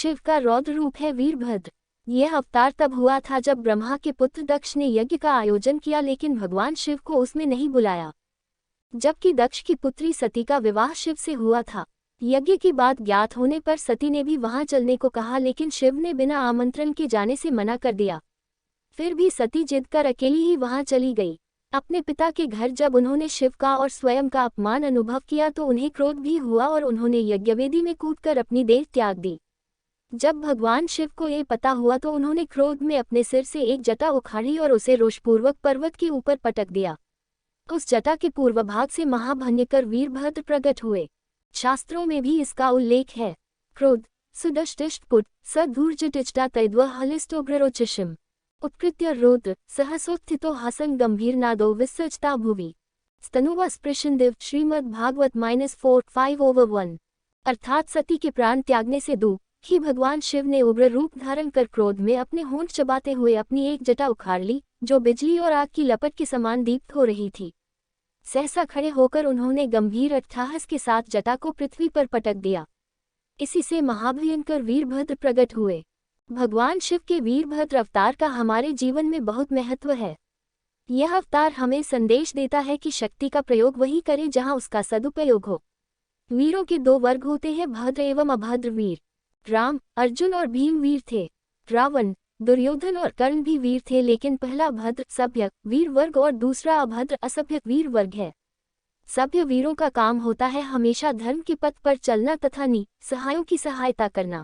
शिव का रौद्र रूप है वीरभद्र। यह अवतार तब हुआ था जब ब्रह्मा के पुत्र दक्ष ने यज्ञ का आयोजन किया, लेकिन भगवान शिव को उसमें नहीं बुलाया। जबकि दक्ष की पुत्री सती का विवाह शिव से हुआ था। यज्ञ की बात ज्ञात होने पर सती ने भी वहां चलने को कहा, लेकिन शिव ने बिना आमंत्रण के जाने से मना कर दिया। फिर भी सती जिद कर अकेली ही वहां चली गई। अपने पिता के घर जब उन्होंने शिव का और स्वयं का अपमान अनुभव किया तो उन्हें क्रोध भी हुआ और उन्होंने यज्ञवेदी में कूदकर अपनी देह त्याग दी। जब भगवान शिव को ये पता हुआ तो उन्होंने क्रोध में अपने सिर से एक जटा उखाड़ी और उसे रोषपूर्वक पर्वत के ऊपर पटक दिया। उस जटा के पूर्व भाग से महाभयंकर वीरभद्र प्रकट हुए। शास्त्रों में भी इसका उल्लेख है। क्रोध सुदष्टिष्टपुट सधूर्जटिष्टा तैद्व हलिष्टोग्ररोचिषम उत्कृत्य रौद्र सहसोत्थितो हसन गंभीर नादो विसर्जता भुवि स्तनुवा स्पृशनदेव श्रीमद्भागवत -4:5/1। अर्थात सती के प्राण त्यागने से दुखी भगवान शिव ने उग्र रूप धारण कर क्रोध में अपने होंठ चबाते हुए अपनी एक जटा उखाड़ ली, जो बिजली और आग की लपट के समान दीप्त हो रही थी। सहसा खड़े होकर उन्होंने गंभीर अट्टहास के साथ जटा को पृथ्वी पर पटक दिया। इसी से महाभयंकर वीरभद्र प्रकट हुए। भगवान शिव के वीरभद्र अवतार का हमारे जीवन में बहुत महत्व है। यह अवतार हमें संदेश देता है कि शक्ति का प्रयोग वही करें जहां उसका सदुपयोग हो। वीरों के दो वर्ग होते हैं, भद्र एवं अभद्र वीर। राम, अर्जुन और भीम वीर थे। रावण, दुर्योधन और कर्ण भी वीर थे, लेकिन पहला भद्र सभ्य वीर वर्ग और दूसरा अभद्र असभ्य वीर वर्ग है। सभ्य वीरों का काम होता है हमेशा धर्म के पथ पर चलना तथा निसहायों की सहायता करना।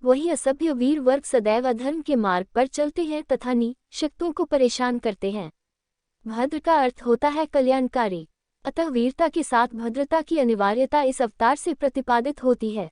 वही असभ्य वीर वर्ग सदैव अधर्म के मार्ग पर चलते हैं तथा निशक्तों को परेशान करते हैं। भद्र का अर्थ होता है कल्याणकारी। अतः वीरता के साथ भद्रता की अनिवार्यता इस अवतार से प्रतिपादित होती है।